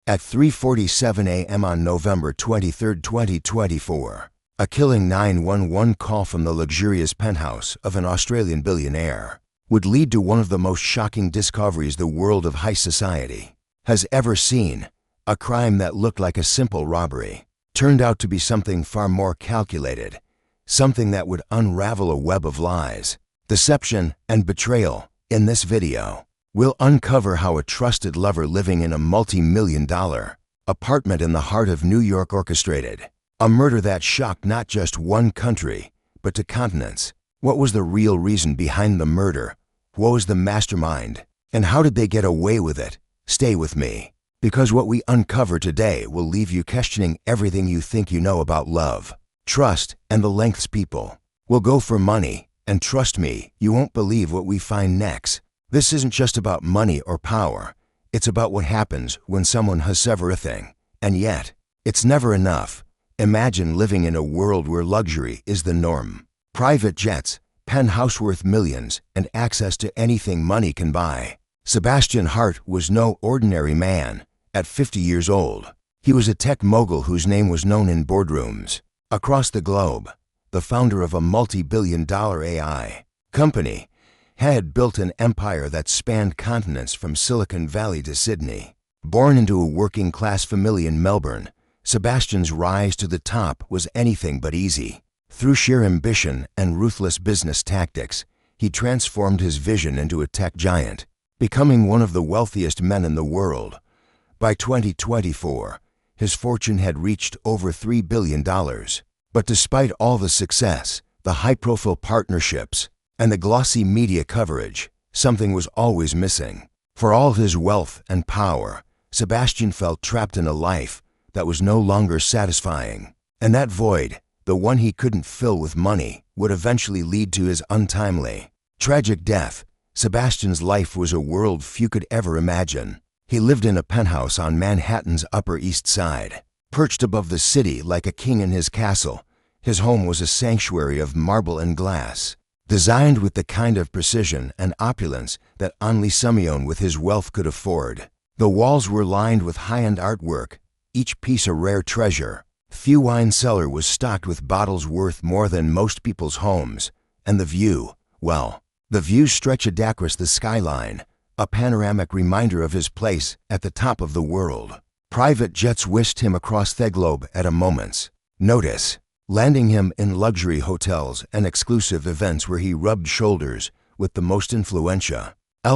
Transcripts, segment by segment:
At 3:47 a.m. on November 23, 2024, a killing 911 call from the luxurious penthouse of an Australian billionaire would lead to one of the most shocking discoveries the world of high society has ever seen. A crime that looked like a simple robbery turned out to be something far more calculated, something that would unravel a web of lies, deception, and betrayal. In this video, we'll uncover how a trusted lover living in a multi-million-dollar apartment in the heart of New York orchestrated a murder that shocked not just one country, but to continents. What was the real reason behind the murder? What was the mastermind? And how did they get away with it? Stay with me, because what we uncover today will leave you questioning everything you think you know about love, trust, and the lengths people will go for money. And trust me, you won't believe what we find next. This isn't just about money or power. It's about what happens when someone has everything. And yet, it's never enough. Imagine living in a world where luxury is the norm. Private jets, penthouse worth millions, and access to anything money can buy. Sebastian Hart was no ordinary man. At 50 years old, he was a tech mogul whose name was known in boardrooms across the globe. The founder of a multi-billion-dollar AI company, had built an empire that spanned continents from Silicon Valley to Sydney. Born into a working-class family in Melbourne, Sebastian's rise to the top was anything but easy. Through sheer ambition and ruthless business tactics, he transformed his vision into a tech giant, becoming one of the wealthiest men in the world. By 2024, his fortune had reached over $3 billion. But despite all the success, the high-profile partnerships, and the glossy media coverage, something was always missing. For all his wealth and power, Sebastian felt trapped in a life that was no longer satisfying. And that void, the one he couldn't fill with money, would eventually lead to his untimely, tragic death. Sebastian's life was a world few could ever imagine. He lived in a penthouse on Manhattan's Upper East Side. Perched above the city like a king in his castle, his home was a sanctuary of marble and glass, designed with the kind of precision and opulence that only someone with his wealth could afford. The walls were lined with high-end artwork, each piece a rare treasure. Few wine cellar was stocked with bottles worth more than most people's homes. And the view, well, the view stretched across the skyline, a panoramic reminder of his place at the top of the world. Private jets whisked him across the globe at a moment's notice, landing him in luxury hotels and exclusive events where he rubbed shoulders with the most influential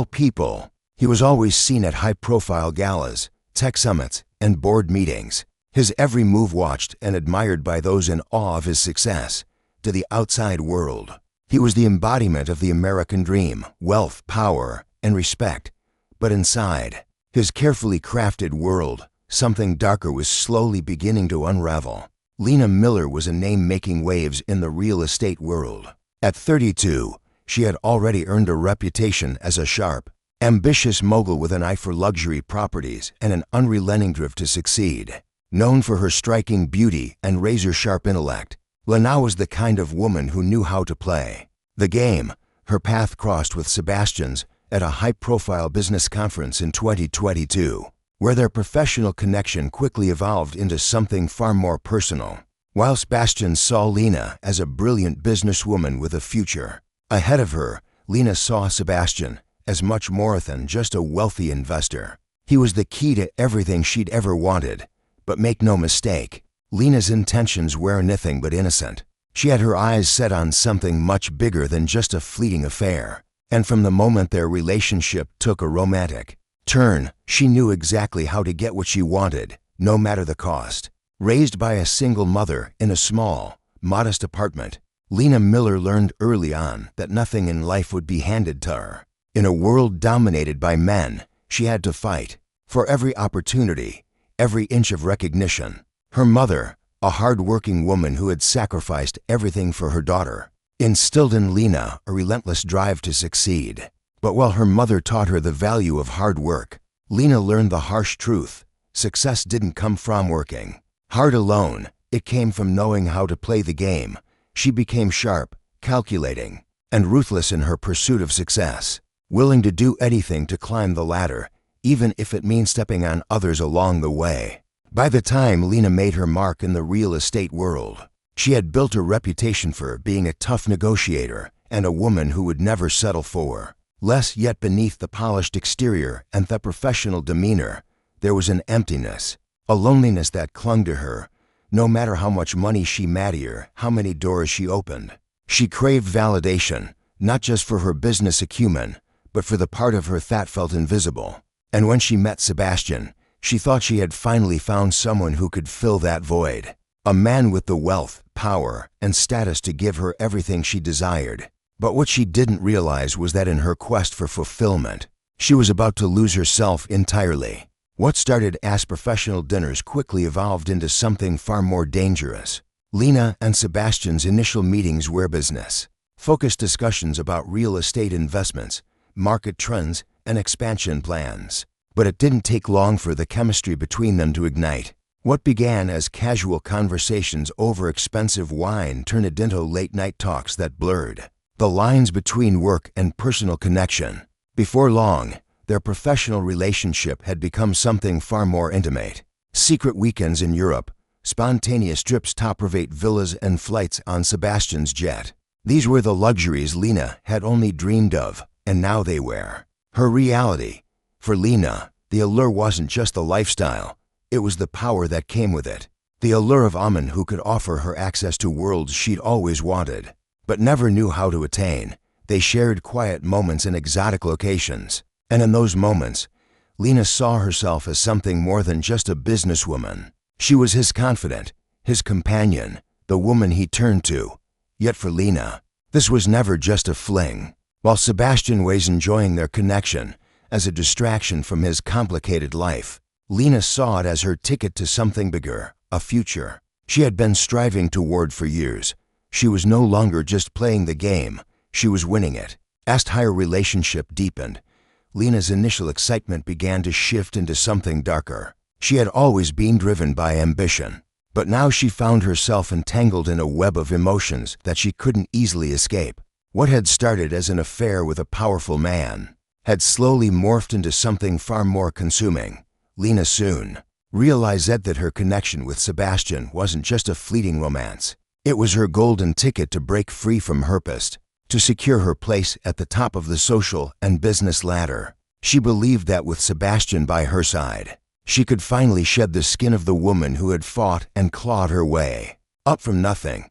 people. He was always seen at high-profile galas, tech summits, and board meetings, his every move watched and admired by those in awe of his success. To the outside world, he was the embodiment of the American dream, wealth, power, and respect. But inside his carefully crafted world, something darker was slowly beginning to unravel. Lena Miller was a name making waves in the real estate world. At 32, she had already earned a reputation as a sharp, ambitious mogul with an eye for luxury properties and an unrelenting drive to succeed. Known for her striking beauty and razor-sharp intellect, Lena was the kind of woman who knew how to play the game. Her path crossed with Sebastian's at a high-profile business conference in 2022. Where their professional connection quickly evolved into something far more personal. While Sebastian saw Lena as a brilliant businesswoman with a future ahead of her, Lena saw Sebastian as much more than just a wealthy investor. He was the key to everything she'd ever wanted. But make no mistake, Lena's intentions were anything but innocent. She had her eyes set on something much bigger than just a fleeting affair. And from the moment their relationship took a romantic turn, she knew exactly how to get what she wanted, no matter the cost. Raised by a single mother in a small, modest apartment, Lena Miller learned early on that nothing in life would be handed to her. In a world dominated by men, she had to fight for every opportunity, every inch of recognition. Her mother, a hard-working woman who had sacrificed everything for her daughter, instilled in Lena a relentless drive to succeed. But while her mother taught her the value of hard work, Lena learned the harsh truth. Success didn't come from working hard alone. It came from knowing how to play the game. She became sharp, calculating, and ruthless in her pursuit of success, willing to do anything to climb the ladder, even if it means stepping on others along the way. By the time Lena made her mark in the real estate world, she had built a reputation for being a tough negotiator and a woman who would never settle for less. Yet beneath the polished exterior and the professional demeanor, there was an emptiness, a loneliness that clung to her, no matter how much money she made or how many doors she opened. She craved validation, not just for her business acumen, but for the part of her that felt invisible. And when she met Sebastian, she thought she had finally found someone who could fill that void. A man with the wealth, power, and status to give her everything she desired. But what she didn't realize was that in her quest for fulfillment, she was about to lose herself entirely. What started as professional dinners quickly evolved into something far more dangerous. Lena and Sebastian's initial meetings were business-focused discussions about real estate investments, market trends, and expansion plans. But it didn't take long for the chemistry between them to ignite. What began as casual conversations over expensive wine turned into late-night talks that blurred the lines between work and personal connection. Before long, their professional relationship had become something far more intimate. Secret weekends in Europe, spontaneous trips to private villas, and flights on Sebastian's jet. These were the luxuries Lena had only dreamed of, and now they were her reality. For Lena, the allure wasn't just the lifestyle, it was the power that came with it. The allure of a man who could offer her access to worlds she'd always wanted, but never knew how to attain. They shared quiet moments in exotic locations, and in those moments, Lena saw herself as something more than just a businesswoman. She was his confidant, his companion, the woman he turned to. Yet for Lena, this was never just a fling. While Sebastian was enjoying their connection as a distraction from his complicated life, Lena saw it as her ticket to something bigger, a future she had been striving toward for years. She was no longer just playing the game, she was winning it. As their relationship deepened, Lena's initial excitement began to shift into something darker. She had always been driven by ambition, but now she found herself entangled in a web of emotions that she couldn't easily escape. What had started as an affair with a powerful man had slowly morphed into something far more consuming. Lena soon realized that her connection with Sebastian wasn't just a fleeting romance. It was her golden ticket to break free from her past, to secure her place at the top of the social and business ladder. She believed that with Sebastian by her side, she could finally shed the skin of the woman who had fought and clawed her way up from nothing.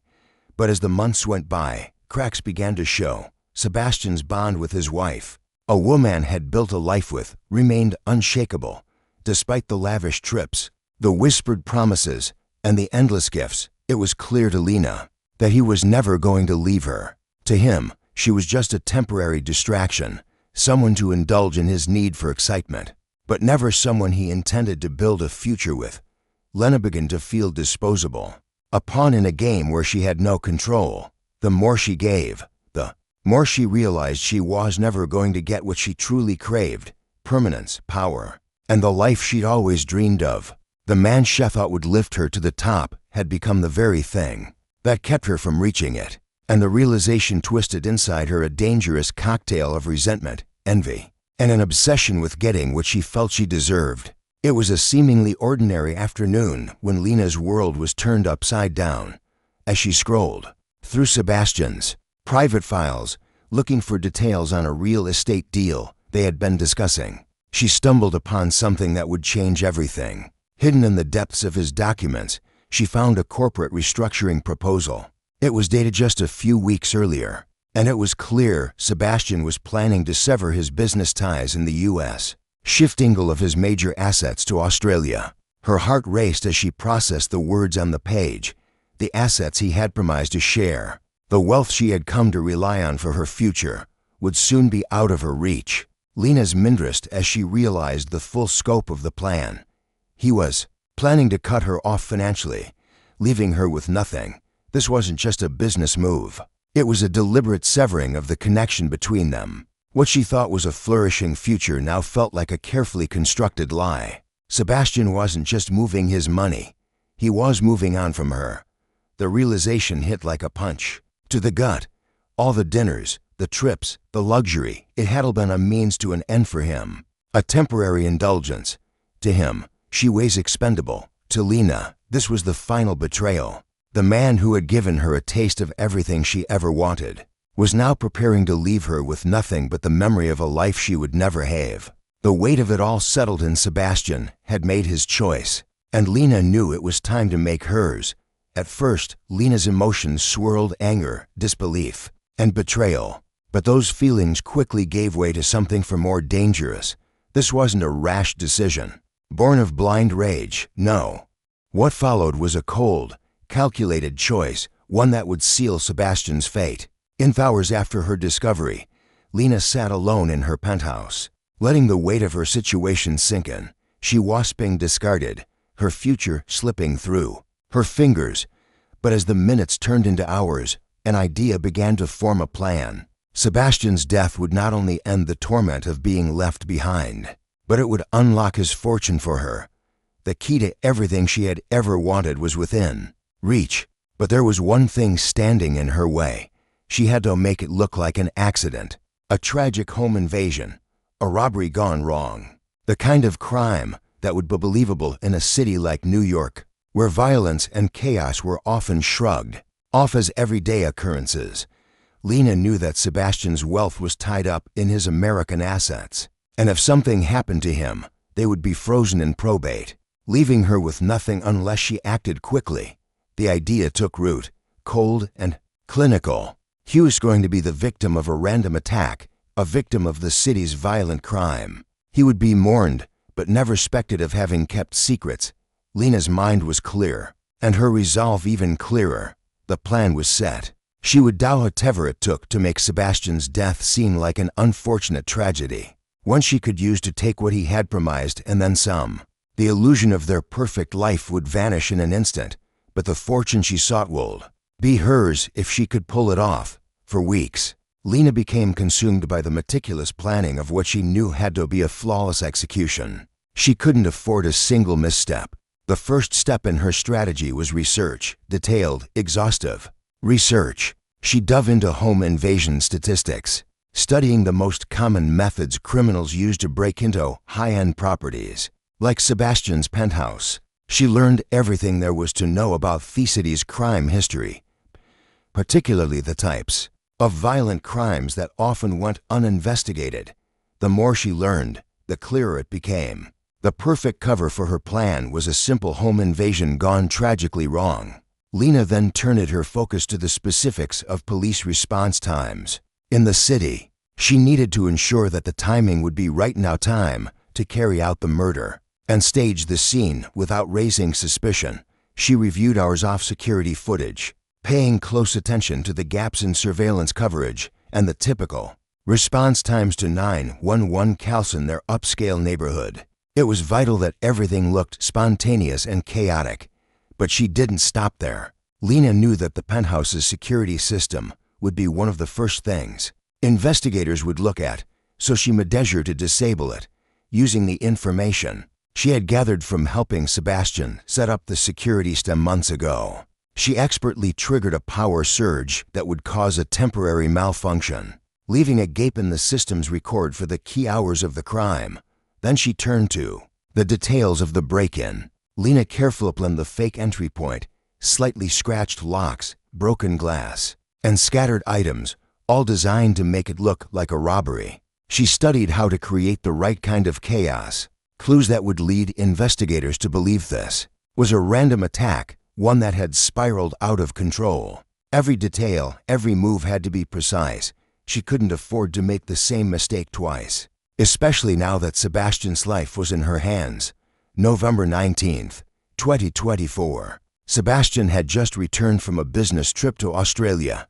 But as the months went by, cracks began to show. Sebastian's bond with his wife, a woman had built a life with, remained unshakable. Despite the lavish trips, the whispered promises, and the endless gifts, it was clear to Lena that he was never going to leave her. To him, she was just a temporary distraction, someone to indulge in his need for excitement, but never someone he intended to build a future with. Lena began to feel disposable, a pawn in a game where she had no control. The more she gave, the more she realized she was never going to get what she truly craved: permanence, power, and the life she'd always dreamed of. The man she thought would lift her to the top had become the very thing that kept her from reaching it, and the realization twisted inside her a dangerous cocktail of resentment, envy, and an obsession with getting what she felt she deserved. It was a seemingly ordinary afternoon when Lena's world was turned upside down. As she scrolled through Sebastian's private files, looking for details on a real estate deal they had been discussing, she stumbled upon something that would change everything. Hidden in the depths of his documents, she found a corporate restructuring proposal. It was dated just a few weeks earlier, and it was clear Sebastian was planning to sever his business ties in the U.S., shifting all of his major assets to Australia. Her heart raced as she processed the words on the page. The assets he had promised to share, the wealth she had come to rely on for her future, would soon be out of her reach. Lena's mindrest as she realized the full scope of the plan. He was planning to cut her off financially, leaving her with nothing. This wasn't just a business move. It was a deliberate severing of the connection between them. What she thought was a flourishing future now felt like a carefully constructed lie. Sebastian wasn't just moving his money. He was moving on from her. The realization hit like a punch to the gut. All the dinners, the trips, the luxury, it had all been a means to an end for him. A temporary indulgence. To him, she was expendable. To Lena, this was the final betrayal. The man who had given her a taste of everything she ever wanted was now preparing to leave her with nothing but the memory of a life she would never have. The weight of it all settled in. Sebastian had made his choice, and Lena knew it was time to make hers. At first, Lena's emotions swirled: anger, disbelief, and betrayal. But those feelings quickly gave way to something far more dangerous. This wasn't a rash decision, born of blind rage, no. What followed was a cold, calculated choice, one that would seal Sebastian's fate. In the hours after her discovery, Lena sat alone in her penthouse, letting the weight of her situation sink in. She was being discarded, her future slipping through her fingers. But as the minutes turned into hours, an idea began to form: a plan. Sebastian's death would not only end the torment of being left behind, but it would unlock his fortune for her. The key to everything she had ever wanted was within reach. But there was one thing standing in her way. She had to make it look like an accident, a tragic home invasion, a robbery gone wrong. The kind of crime that would be believable in a city like New York, where violence and chaos were often shrugged off as everyday occurrences. Lena knew that Sebastian's wealth was tied up in his American assets, and if something happened to him, they would be frozen in probate, leaving her with nothing unless she acted quickly. The idea took root, cold and clinical. He was going to be the victim of a random attack, a victim of the city's violent crime. He would be mourned, but never suspected of having kept secrets. Lena's mind was clear, and her resolve even clearer. The plan was set. She would do whatever it took to make Sebastian's death seem like an unfortunate tragedy, one she could use to take what he had promised and then some. The illusion of their perfect life would vanish in an instant, but the fortune she sought would be hers if she could pull it off. For weeks, Lena became consumed by the meticulous planning of what she knew had to be a flawless execution. She couldn't afford a single misstep. The first step in her strategy was research, detailed, exhaustive research. She dove into home invasion statistics, studying the most common methods criminals use to break into high-end properties, like Sebastian's penthouse. She learned everything there was to know about the city's crime history, particularly the types of violent crimes that often went uninvestigated. The more she learned, the clearer it became. The perfect cover for her plan was a simple home invasion gone tragically wrong. Lena then turned her focus to the specifics of police response times. In the city, she needed to ensure that the timing would be right now time to carry out the murder and stage the scene without raising suspicion. She reviewed hours of security footage, paying close attention to the gaps in surveillance coverage and the typical response times to 911 calls in their upscale neighborhood. It was vital that everything looked spontaneous and chaotic. But she didn't stop there. Lena knew that the penthouse's security system would be one of the first things investigators would look at, so she made sure to disable it, using the information she had gathered from helping Sebastian set up the security system months ago. She expertly triggered a power surge that would cause a temporary malfunction, leaving a gap in the system's record for the key hours of the crime. Then she turned to the details of the break-in. Lena carefully planned the fake entry point, slightly scratched locks, broken glass, and scattered items, all designed to make it look like a robbery. She studied how to create the right kind of chaos, clues that would lead investigators to believe this was a random attack, one that had spiraled out of control. Every detail, every move had to be precise. She couldn't afford to make the same mistake twice, especially now that Sebastian's life was in her hands. November 19th, 2024. Sebastian had just returned from a business trip to Australia,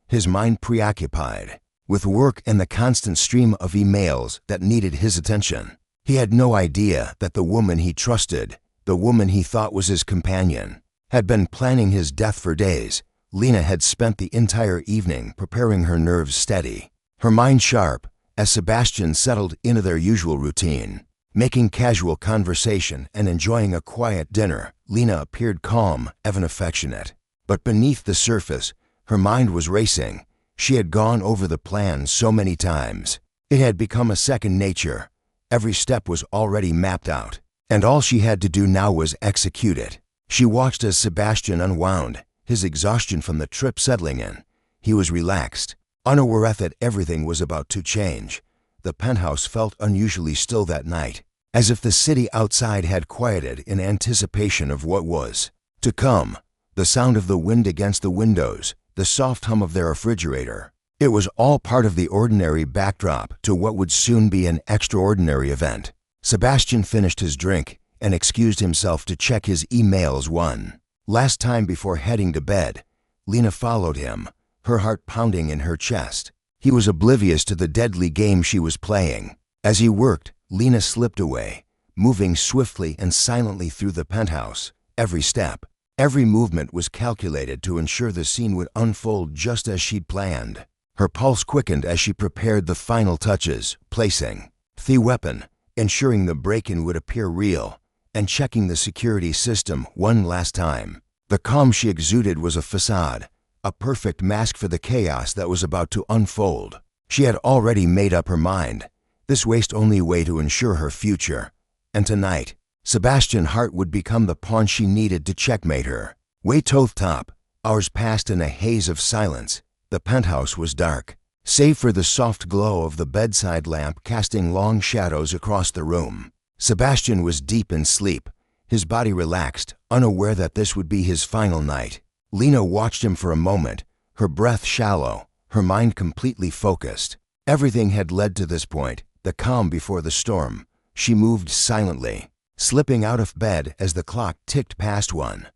his mind preoccupied with work and the constant stream of emails that needed his attention. He had no idea that the woman he trusted, the woman he thought was his companion, had been planning his death for days. Lena had spent the entire evening preparing her nerves steady, her mind sharp, as Sebastian settled into their usual routine. Making casual conversation and enjoying a quiet dinner, Lena appeared calm, even affectionate. But beneath the surface, her mind was racing. She had gone over the plan so many times. It had become a second nature. Every step was already mapped out, and all she had to do now was execute it. She watched as Sebastian unwound, his exhaustion from the trip settling in. He was relaxed, unaware that everything was about to change. The penthouse felt unusually still that night, as if the city outside had quieted in anticipation of what was to come. The sound of the wind against the windows, the soft hum of their refrigerator. It was all part of the ordinary backdrop to what would soon be an extraordinary event. Sebastian finished his drink and excused himself to check his emails one last time before heading to bed. Lena followed him, her heart pounding in her chest. He was oblivious to the deadly game she was playing. As he worked, Lena slipped away, moving swiftly and silently through the penthouse. Every step, every movement was calculated to ensure the scene would unfold just as she'd planned. Her pulse quickened as she prepared the final touches, placing the weapon, ensuring the break-in would appear real, and checking the security system one last time. The calm she exuded was a facade, a perfect mask for the chaos that was about to unfold. She had already made up her mind. This was the only way to ensure her future. And tonight, Sebastian Hart would become the pawn she needed to checkmate her. Way to the top. Hours passed in a haze of silence. The penthouse was dark, save for the soft glow of the bedside lamp casting long shadows across the room. Sebastian was deep in sleep, his body relaxed, unaware that this would be his final night. Lena watched him for a moment, her breath shallow, her mind completely focused. Everything had led to this point, the calm before the storm. She moved silently, slipping out of bed as the clock ticked past 1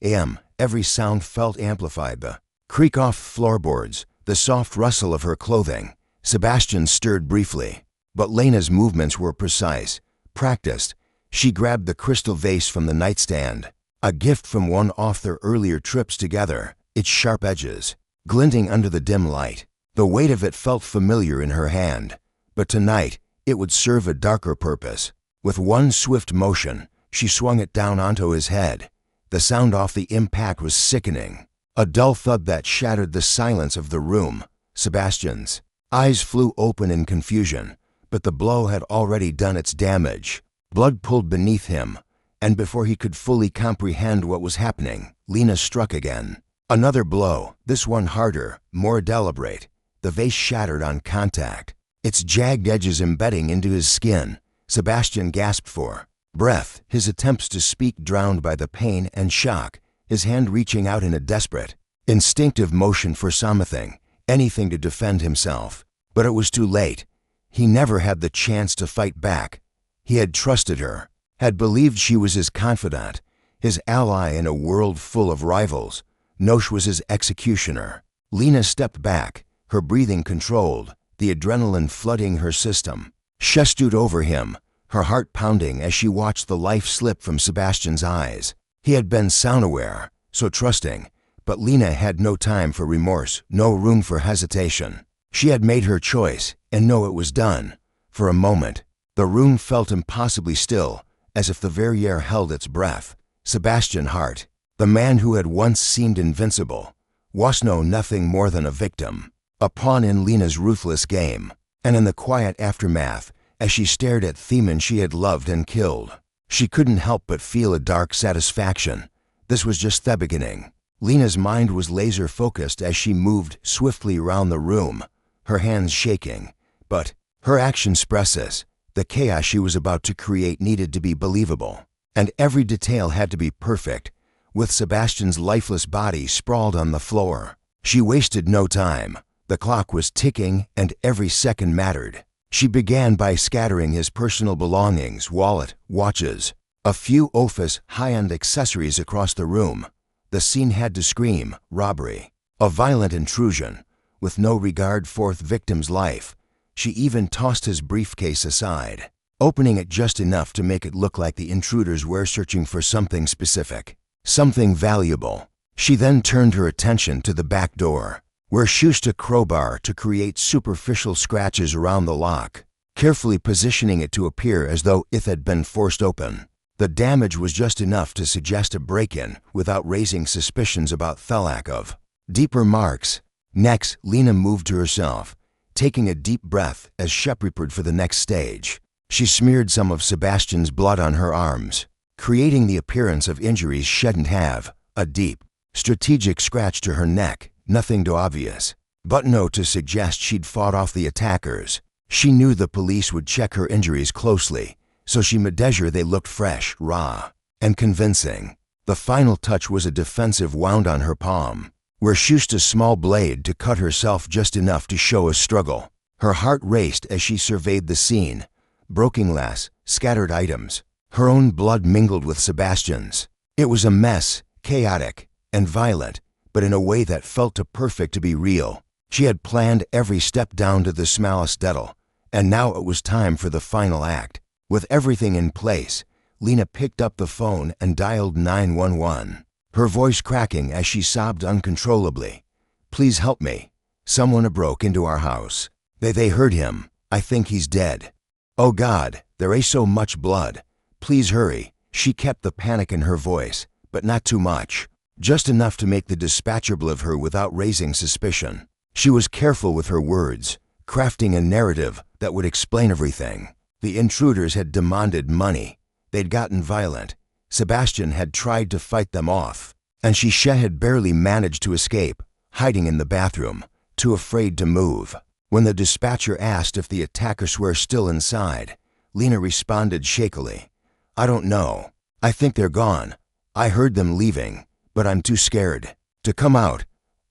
a.m. Every sound felt amplified, the creak off floorboards, the soft rustle of her clothing. Sebastian stirred briefly, but Lena's movements were precise, practiced. She grabbed the crystal vase from the nightstand, a gift from one of their earlier trips together, its sharp edges glinting under the dim light. The weight of it felt familiar in her hand, but tonight it would serve a darker purpose. With one swift motion, she swung it down onto his head. The sound off the impact was sickening, a dull thud that shattered the silence of the room. Sebastian's eyes flew open in confusion, but the blow had already done its damage. Blood pooled beneath him, and before he could fully comprehend what was happening, Lena struck again. Another blow, this one harder, more deliberate. The vase shattered on contact, its jagged edges embedding into his skin. Sebastian gasped for breath, his attempts to speak drowned by the pain and shock, his hand reaching out in a desperate, instinctive motion for something, anything to defend himself. But it was too late. He never had the chance to fight back. He had trusted her, had believed she was his confidant, his ally in a world full of rivals. Nosh was his executioner. Lena stepped back, her breathing controlled, the adrenaline flooding her system. She stood over him, her heart pounding as she watched the life slip from Sebastian's eyes. He had been sound-aware, so trusting, but Lena had no time for remorse, no room for hesitation. She had made her choice, and no, it was done. For a moment, the room felt impossibly still, as if the very air held its breath. Sebastian Hart, the man who had once seemed invincible, was now nothing more than a victim, a pawn in Lena's ruthless game. And in the quiet aftermath, as she stared at the man she had loved and killed, she couldn't help but feel a dark satisfaction. This was just the beginning. Lena's mind was laser-focused as she moved swiftly around the room, her hands shaking, but her actions expressive. The chaos she was about to create needed to be believable, and every detail had to be perfect. With Sebastian's lifeless body sprawled on the floor, she wasted no time. The clock was ticking, and every second mattered. She began by scattering his personal belongings, wallet, watches, a few office high-end accessories across the room. The scene had to scream robbery, a violent intrusion, with no regard for the victim's life. She even tossed his briefcase aside, opening it just enough to make it look like the intruders were searching for something specific, something valuable. She then turned her attention to the back door, where she used a crowbar to create superficial scratches around the lock, carefully positioning it to appear as though it had been forced open. The damage was just enough to suggest a break-in without raising suspicions about the lack of deeper marks. Next, Lena moved to herself, taking a deep breath as she prepared for the next stage. She smeared some of Sebastian's blood on her arms, creating the appearance of injuries shouldn't have, a deep, strategic scratch to her neck, nothing too obvious, but no to suggest she'd fought off the attackers. She knew the police would check her injuries closely, so she made sure they looked fresh, raw, and convincing. The final touch was a defensive wound on her palm, where she used a small blade to cut herself just enough to show a struggle. Her heart raced as she surveyed the scene. Broken glass, scattered items, her own blood mingled with Sebastian's. It was a mess, chaotic, and violent, but in a way that felt too perfect to be real. She had planned every step down to the smallest detail, and now it was time for the final act. With everything in place, Lena picked up the phone and dialed 911, her voice cracking as she sobbed uncontrollably. "Please help me. Someone broke into our house. They heard him. I think he's dead. Oh God, there is so much blood. Please hurry." She kept the panic in her voice, but not too much, just enough to make the dispatcher believe her without raising suspicion. She was careful with her words, crafting a narrative that would explain everything. The intruders had demanded money. They'd gotten violent. Sebastian had tried to fight them off, and she had barely managed to escape, hiding in the bathroom, too afraid to move. When the dispatcher asked if the attackers were still inside, Lena responded shakily, "I don't know. I think they're gone. I heard them leaving, but I'm too scared to come out.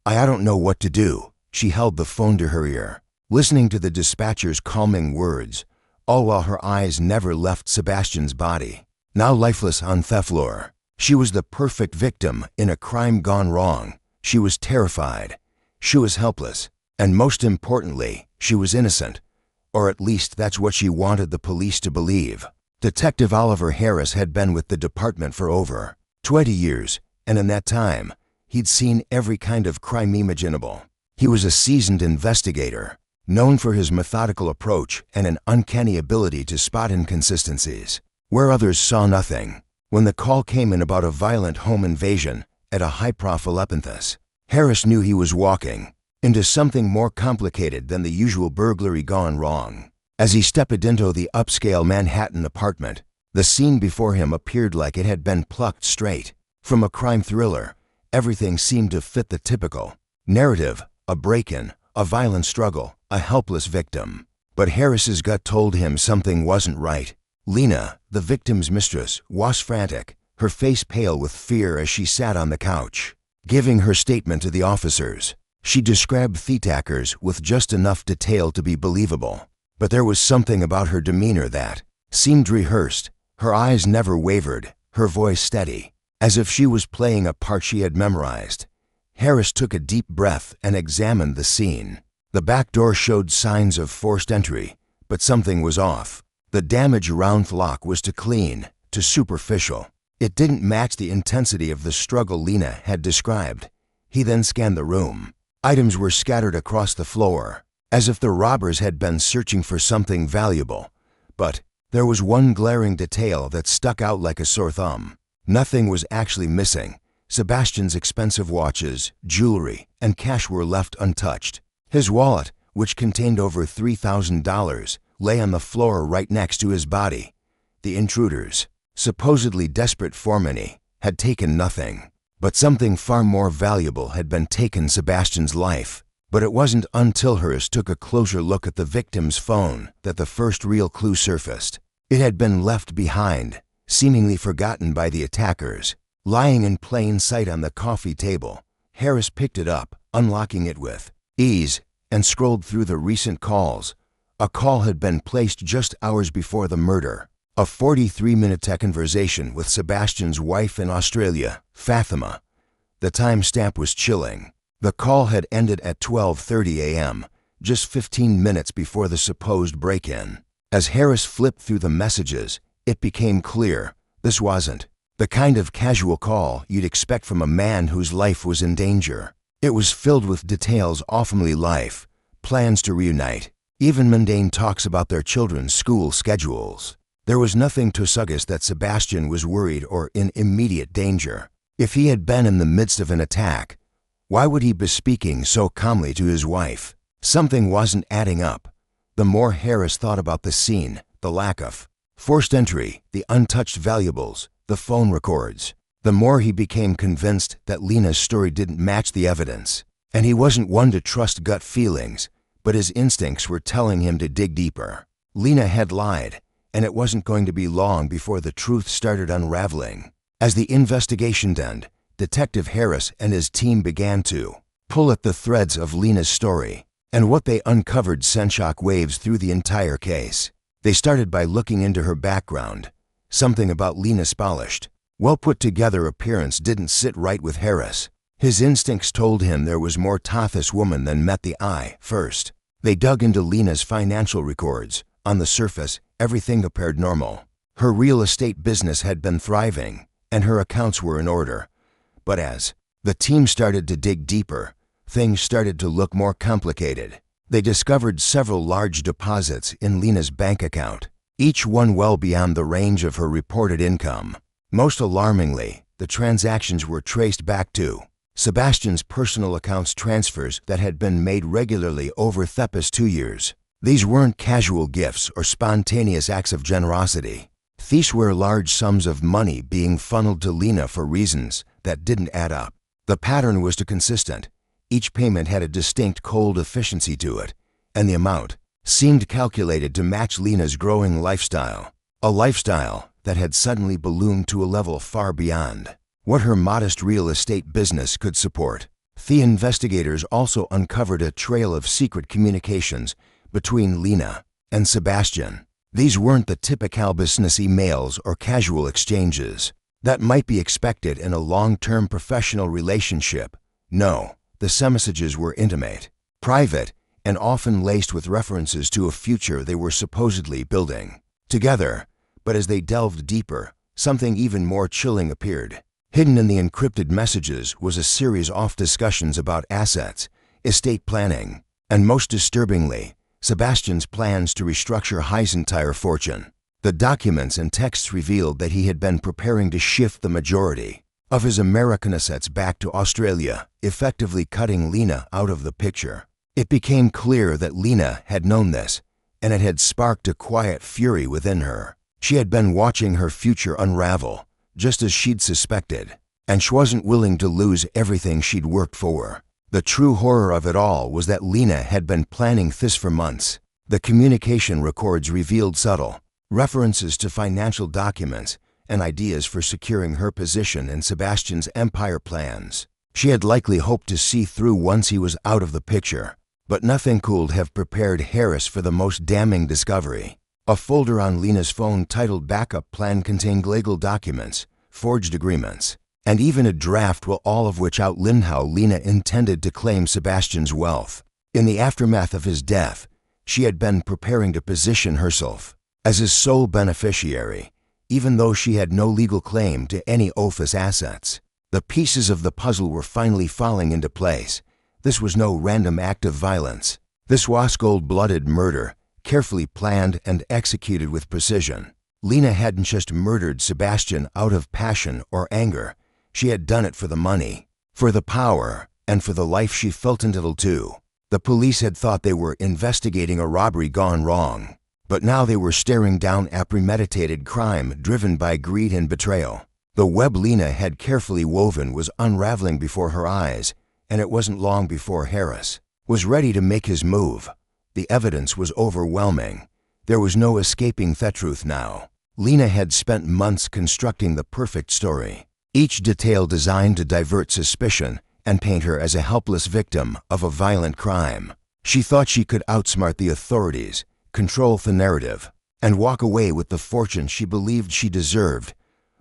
I don't know what to do." She held the phone to her ear, listening to the dispatcher's calming words, all while her eyes never left Sebastian's body, now lifeless on the floor. She was the perfect victim in a crime gone wrong. She was terrified. She was helpless. And most importantly, she was innocent. Or at least that's what she wanted the police to believe. Detective Oliver Harris had been with the department for over 20 years, and in that time, he'd seen every kind of crime imaginable. He was a seasoned investigator, known for his methodical approach and an uncanny ability to spot inconsistencies where others saw nothing. When the call came in about a violent home invasion at a high-profile penthouse, Harris knew he was walking into something more complicated than the usual burglary gone wrong. As he stepped into the upscale Manhattan apartment, the scene before him appeared like it had been plucked straight from a crime thriller. Everything seemed to fit the typical narrative: a break-in, a violent struggle, a helpless victim. But Harris's gut told him something wasn't right. Lena, the victim's mistress, was frantic, her face pale with fear as she sat on the couch, giving her statement to the officers. She described the attackers with just enough detail to be believable, but there was something about her demeanor that seemed rehearsed. Her eyes never wavered, her voice steady, as if she was playing a part she had memorized. Harris took a deep breath and examined the scene. The back door showed signs of forced entry, but something was off. The damage around the lock was too clean, too superficial. It didn't match the intensity of the struggle Lena had described. He then scanned the room. Items were scattered across the floor, as if the robbers had been searching for something valuable. But there was one glaring detail that stuck out like a sore thumb. Nothing was actually missing. Sebastian's expensive watches, jewelry, and cash were left untouched. His wallet, which contained over $3,000, lay on the floor right next to his body. The intruders, supposedly desperate for money, had taken nothing. But something far more valuable had been taken: Sebastian's life. But it wasn't until Harris took a closer look at the victim's phone that the first real clue surfaced. It had been left behind, seemingly forgotten by the attackers, lying in plain sight on the coffee table. Harris picked it up, unlocking it with ease, and scrolled through the recent calls. A call had been placed just hours before the murder. A 43-minute conversation with Sebastian's wife in Australia, Fatima. The timestamp was chilling. The call had ended at 12:30 a.m., just 15 minutes before the supposed break-in. As Harris flipped through the messages, it became clear this wasn't the kind of casual call you'd expect from a man whose life was in danger. It was filled with details of family life, plans to reunite, even mundane talks about their children's school schedules. There was nothing to suggest that Sebastian was worried or in immediate danger. If he had been in the midst of an attack, why would he be speaking so calmly to his wife? Something wasn't adding up. The more Harris thought about the scene, the lack of forced entry, the untouched valuables, the phone records. The more he became convinced that Lena's story didn't match the evidence. And he wasn't one to trust gut feelings, but his instincts were telling him to dig deeper. Lena had lied, and it wasn't going to be long before the truth started unraveling. As the investigation ended, Detective Harris and his team began to pull at the threads of Lena's story, and what they uncovered sent shock waves through the entire case. They started by looking into her background. Something about Lena's polished, well-put-together appearance didn't sit right with Harris. His instincts told him there was more to this woman than met the eye. First, they dug into Lena's financial records. On the surface, everything appeared normal. Her real estate business had been thriving, and her accounts were in order. But as the team started to dig deeper, things started to look more complicated. They discovered several large deposits in Lena's bank account, each one well beyond the range of her reported income. Most alarmingly, the transactions were traced back to Sebastian's personal accounts transfers that had been made regularly over the past 2 years. These weren't casual gifts or spontaneous acts of generosity. These were large sums of money being funneled to Lena for reasons that didn't add up. The pattern was consistent. Each payment had a distinct cold efficiency to it, and the amount seemed calculated to match Lena's growing lifestyle. A lifestyle that had suddenly ballooned to a level far beyond what her modest real estate business could support. The investigators also uncovered a trail of secret communications between Lena and Sebastian. These weren't the typical business emails or casual exchanges that might be expected in a long-term professional relationship. No, the messages were intimate, private, and often laced with references to a future they were supposedly building together. But as they delved deeper, something even more chilling appeared. Hidden in the encrypted messages was a series of discussions about assets, estate planning, and most disturbingly, Sebastian's plans to restructure his entire fortune. The documents and texts revealed that he had been preparing to shift the majority of his American assets back to Australia, effectively cutting Lena out of the picture. It became clear that Lena had known this, and it had sparked a quiet fury within her. She had been watching her future unravel, just as she'd suspected, and she wasn't willing to lose everything she'd worked for. The true horror of it all was that Lena had been planning this for months. The communication records revealed subtle references to financial documents and ideas for securing her position in Sebastian's empire plans. She had likely hoped to see through once he was out of the picture, but nothing could have prepared Harris for the most damning discovery. A folder on Lena's phone titled Backup Plan contained legal documents, forged agreements, and even a draft, all of which outlined how Lena intended to claim Sebastian's wealth. In the aftermath of his death, she had been preparing to position herself as his sole beneficiary, even though she had no legal claim to any of his assets. The pieces of the puzzle were finally falling into place. This was no random act of violence. This was cold-blooded murder, carefully planned and executed with precision. Lena hadn't just murdered Sebastian out of passion or anger. She had done it for the money, for the power, and for the life she felt entitled to. The police had thought they were investigating a robbery gone wrong, but now they were staring down a premeditated crime driven by greed and betrayal. The web Lena had carefully woven was unraveling before her eyes, and it wasn't long before Harris was ready to make his move. The evidence was overwhelming. There was no escaping the truth now. Lena had spent months constructing the perfect story, each detail designed to divert suspicion and paint her as a helpless victim of a violent crime. She thought she could outsmart the authorities, control the narrative, and walk away with the fortune she believed she deserved.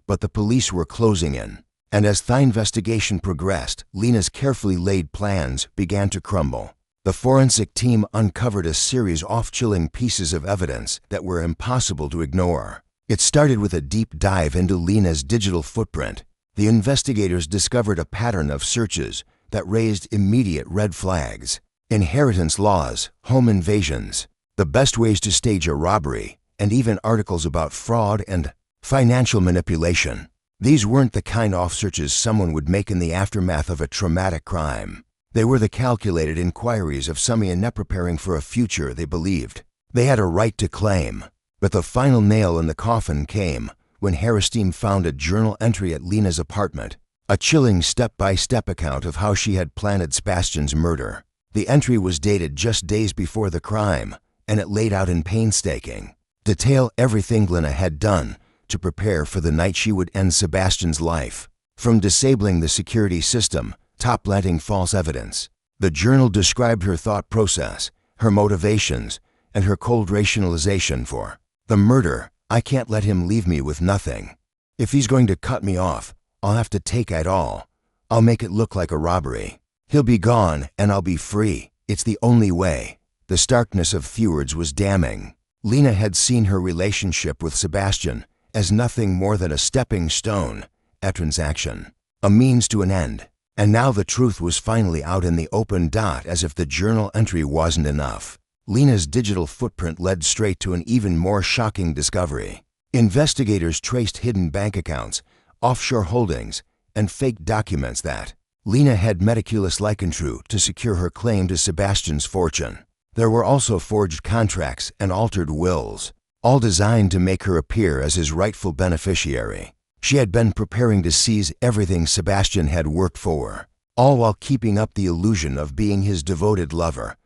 But the police were closing in, and as the investigation progressed, Lena's carefully laid plans began to crumble. The forensic team uncovered a series of chilling pieces of evidence that were impossible to ignore. It started with a deep dive into Lena's digital footprint. The investigators discovered a pattern of searches that raised immediate red flags: inheritance laws, home invasions, the best ways to stage a robbery, and even articles about fraud and financial manipulation. These weren't the kind of searches someone would make in the aftermath of a traumatic crime. They were the calculated inquiries of someone preparing for a future they believed they had a right to claim. But the final nail in the coffin came when Harrestein found a journal entry at Lena's apartment, a chilling step-by-step account of how she had planned Sebastian's murder. The entry was dated just days before the crime, and it laid out in painstaking detail everything Lena had done to prepare for the night she would end Sebastian's life. From disabling the security system to planting false evidence, the journal described her thought process, her motivations, and her cold rationalization for the murder. I can't let him leave me with nothing. If he's going to cut me off, I'll have to take it all. I'll make it look like a robbery. He'll be gone and I'll be free. It's the only way. The starkness of Theward's was damning. Lena had seen her relationship with Sebastian as nothing more than a stepping stone, a transaction, a means to an end. And now the truth was finally out in the open. As if the journal entry wasn't enough, Lena's digital footprint led straight to an even more shocking discovery. Investigators traced hidden bank accounts, offshore holdings, and fake documents that Lena had meticulously lycanthroped to secure her claim to Sebastian's fortune. There were also forged contracts and altered wills, all designed to make her appear as his rightful beneficiary. She had been preparing to seize everything Sebastian had worked for, all while keeping up the illusion of being his devoted lover.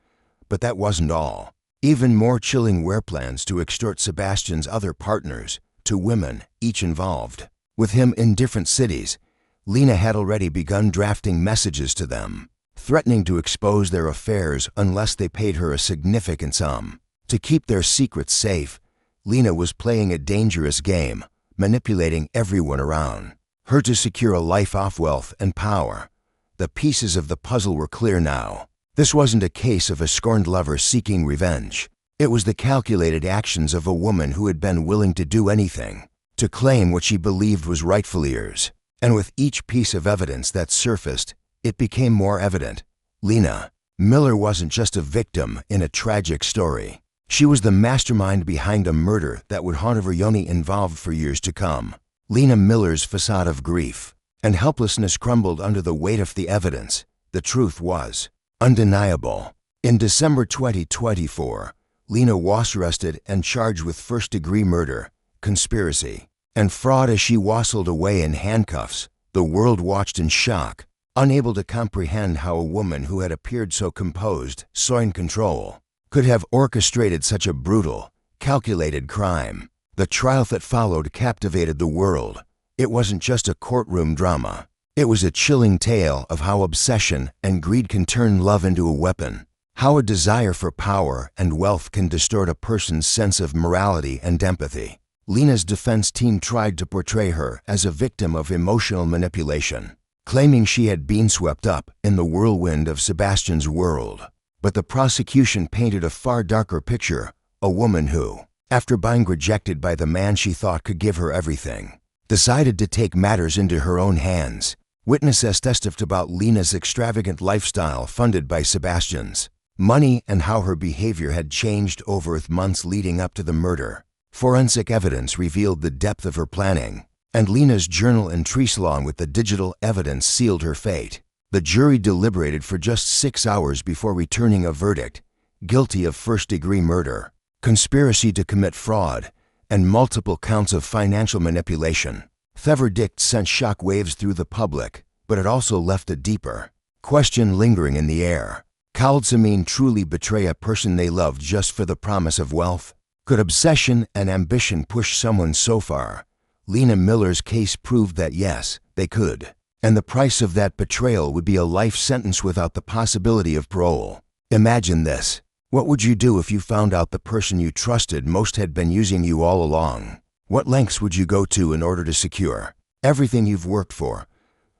But that wasn't all. Even more chilling were plans to extort Sebastian's other partners, two women, each involved. With him in different cities, Lena had already begun drafting messages to them, threatening to expose their affairs unless they paid her a significant sum. To keep their secrets safe, Lena was playing a dangerous game, manipulating everyone around her to secure a life off wealth and power. The pieces of the puzzle were clear now. This wasn't a case of a scorned lover seeking revenge. It was the calculated actions of a woman who had been willing to do anything to claim what she believed was rightfully hers. And with each piece of evidence that surfaced, it became more evident. Lena Miller wasn't just a victim in a tragic story. She was the mastermind behind a murder that would haunt everyone involved for years to come. Lena Miller's facade of grief and helplessness crumbled under the weight of the evidence. The truth was undeniable. In December 2024, Lena was arrested and charged with first-degree murder, conspiracy, and fraud. As she wastled away in handcuffs, the world watched in shock, unable to comprehend how a woman who had appeared so composed, so in control, could have orchestrated such a brutal, calculated crime. The trial that followed captivated the world. It wasn't just a courtroom drama. It was a chilling tale of how obsession and greed can turn love into a weapon, how a desire for power and wealth can distort a person's sense of morality and empathy. Lena's defense team tried to portray her as a victim of emotional manipulation, claiming she had been swept up in the whirlwind of Sebastian's world. But the prosecution painted a far darker picture, a woman who, after being rejected by the man she thought could give her everything, decided to take matters into her own hands. Witnesses testified about Lena's extravagant lifestyle funded by Sebastian's money and how her behavior had changed over the months leading up to the murder. Forensic evidence revealed the depth of her planning, and Lena's journal entries along with the digital evidence sealed her fate. The jury deliberated for just 6 hours before returning a verdict: guilty of first-degree murder, conspiracy to commit fraud, and multiple counts of financial manipulation. The verdict sent shock waves through the public, but it also left a deeper question lingering in the air. Could someone truly betray a person they loved just for the promise of wealth? Could obsession and ambition push someone so far? Lena Miller's case proved that yes, they could. And the price of that betrayal would be a life sentence without the possibility of parole. Imagine this. What would you do if you found out the person you trusted most had been using you all along? What lengths would you go to in order to secure everything you've worked for?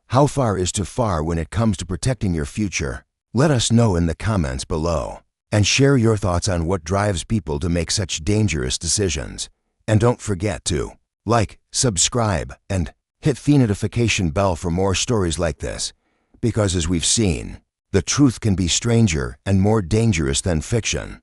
How far is too far when it comes to protecting your future? Let us know in the comments below, and share your thoughts on what drives people to make such dangerous decisions. And don't forget to like, subscribe, and hit the notification bell for more stories like this, because as we've seen, the truth can be stranger and more dangerous than fiction.